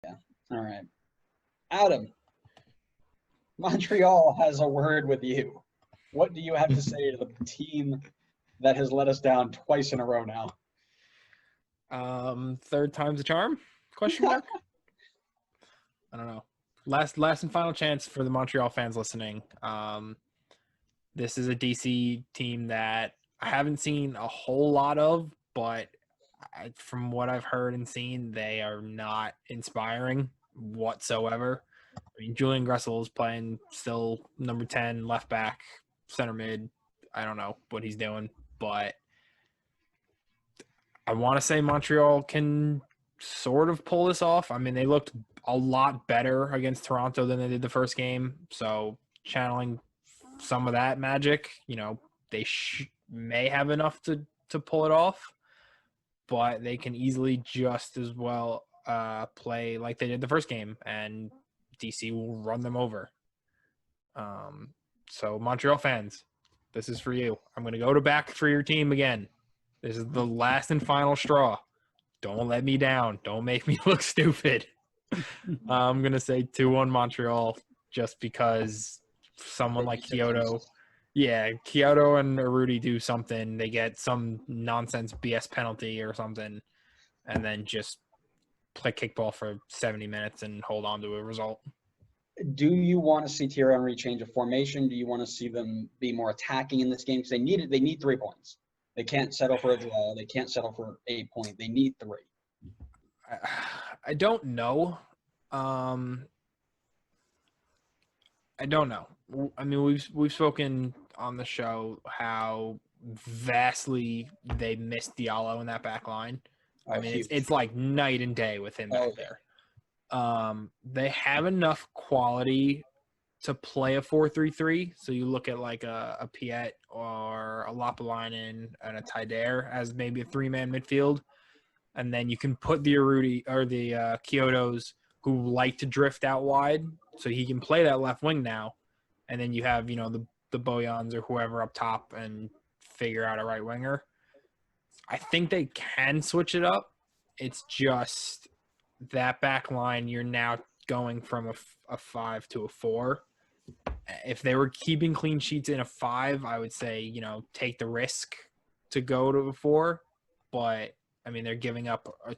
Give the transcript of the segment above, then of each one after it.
Yeah. All right. Adam, Montreal has a word with you. What do you have to say to the team that has let us down twice in a row now? Third time's a charm? Question mark? I don't know. Last and final chance for the Montreal fans listening. This is a DC team that I haven't seen a whole lot of, but from what I've heard and seen, they are not inspiring whatsoever. I mean, Julian Gressel is playing still number 10, left back, center mid. I don't know what he's doing, but I want to say Montreal can sort of pull this off. I mean, they looked a lot better against Toronto than they did the first game. So channeling some of that magic, they may have enough to pull it off, but they can easily just as well play like they did the first game, and DC will run them over. So Montreal fans, this is for you. I'm going to go to back for your team again. This is the last and final straw. Don't let me down. Don't make me look stupid. I'm going to say 2-1 Montreal just because someone like Kyoto. Yeah, Kyoto and Arudi do something. They get some nonsense BS penalty or something, and then just play kickball for 70 minutes and hold on to a result. Do you want to see Thierry Henry change a formation? Do you want to see them be more attacking in this game? Because they need 3 points. They can't settle for a draw. They can't settle for a point. They need 3. I don't know. I don't know. I mean, we've spoken on the show how vastly they missed Diallo in that back line. I mean, it's like night and day with him back there. They have enough quality to play a 4-3-3. So you look at like a Piet or a Lapalainen and a Taider as maybe a 3-man midfield. And then you can put the Arudi or the Kyotos who like to drift out wide. So he can play that left wing now. And then you have, the Boyans or whoever up top and figure out a right winger. I think they can switch it up. It's just that back line, you're now going from a 5 to a 4. If they were keeping clean sheets in a 5, I would say, take the risk to go to a 4. But, I mean, they're giving up a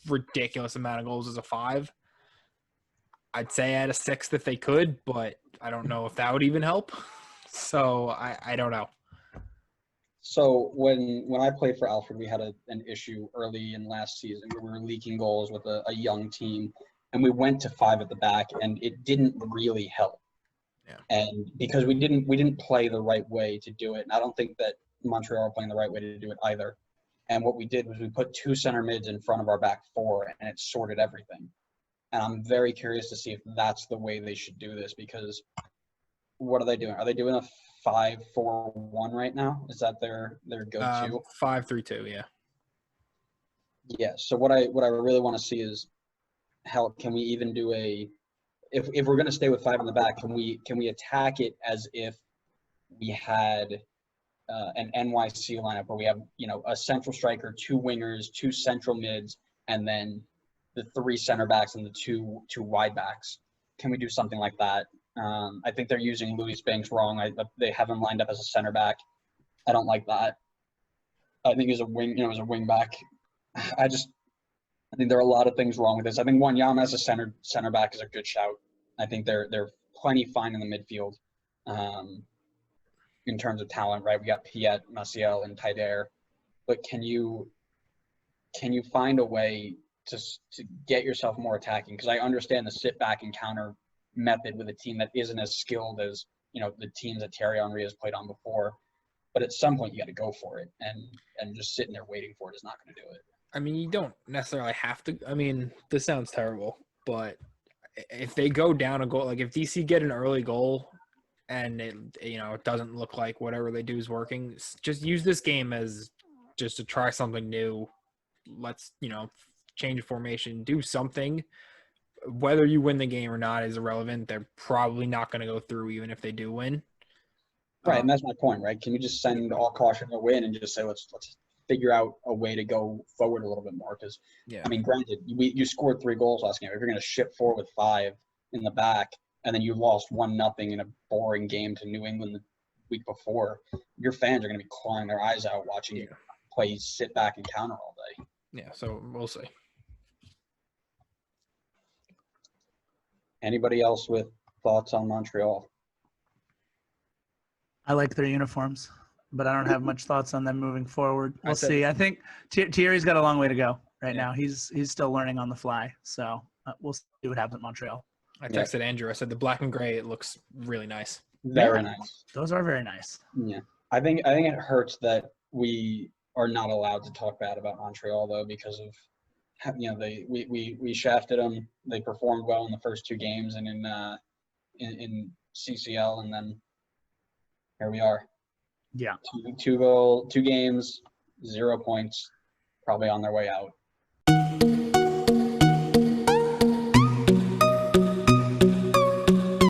ridiculous amount of goals as a 5. I'd say at a 6 if they could, but I don't know if that would even help. So I don't know. So when I played for Alfred, we had an issue early in last season where we were leaking goals with a young team, and we went to 5 at the back, and it didn't really help. Yeah. And because we didn't play the right way to do it, and I don't think that Montreal are playing the right way to do it either. And what we did was we put 2 center mids in front of our back 4, and it sorted everything. And I'm very curious to see if that's the way they should do this, because what are they doing? Are they doing a 5-4-1 right now? Is that their go-to? 5-3-2, yeah. Yeah. So what I really want to see is how can we even do if we're going to stay with 5 in the back, can we attack it as if we had an NYC lineup where we have a central striker, 2 wingers, 2 central mids, and then the 3 center backs and the two wide backs? Can we do something like that? I think they're using Louis Banks wrong. They have him lined up as a center back. I don't like that. I think as a wing back. I think there are a lot of things wrong with this. I think Wanyama as a center back is a good shout. I think they're plenty fine in the midfield in terms of talent, right? We got Piet, Maciel, and Taider. But can you find a way to get yourself more attacking? Because I understand the sit back and counter method with a team that isn't as skilled as the teams that Thierry Henry has played on before. But at some point you got to go for it, and just sitting there waiting for it is not going to do it. I mean, you don't necessarily have to. I mean, this sounds terrible, but if they go down a goal, like if DC get an early goal and it doesn't look like whatever they do is working, just use this game as just to try something new. Let's change formation, do something. Whether you win the game or not is irrelevant. They're probably not going to go through even if they do win. Right, and that's my point, right? Can you just send all caution to win and just say let's figure out a way to go forward a little bit more. Because, Yeah. I mean, granted, you scored 3 goals last game. If you're going to ship forward with 5 in the back, and then you lost 1-0 in a boring game to New England the week before, your fans are going to be clawing their eyes out watching you play sit back and counter all day. Yeah, so we'll see. Anybody else with thoughts on Montreal? I like their uniforms, but I don't have much thoughts on them moving forward. We'll see. I think Thierry's got a long way to go right now. He's still learning on the fly. So we'll see what happens at Montreal. I texted Andrew. I said the black and gray, it looks really nice. Very nice. Those are very nice. Yeah. I think it hurts that we are not allowed to talk bad about Montreal, though, because of, we shafted them. They performed well in the first 2 games and in CCL, and then here we are. Yeah. 2 games, 0 points, probably on their way out.